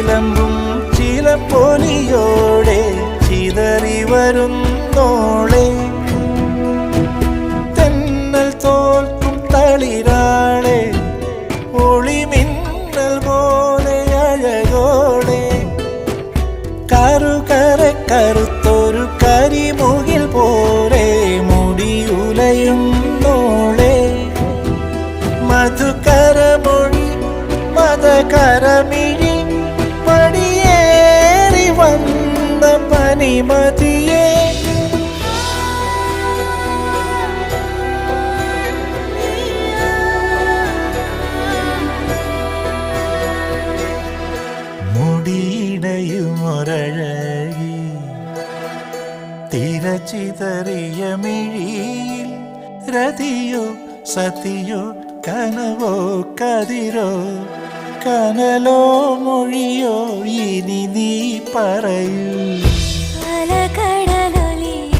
ചിലമ്പും ചിലപ്പൊലിയോടെ ചിതറി വരുന്നോളെ തെന്നൽ തോൽക്കും തളിരാളെ ഒളിമിന്നൽ പോലെ അഴകോടെ കറുത്തൊരു കരിമുകിൽ പോലെ മുടിയുലയുന്നോളെ മധുകരമൊഴി മതകരമിഴി പടിയേറി വന്ന പനിമതിയെ മുടിയിടയുമൊരഴകി തിരച്ചിതറിയ മിഴിയിൽ രതിയോ സതിയോ കനവോ കതിരോ കനലോ മൊഴിയോ ഇനി നീ പറയൂ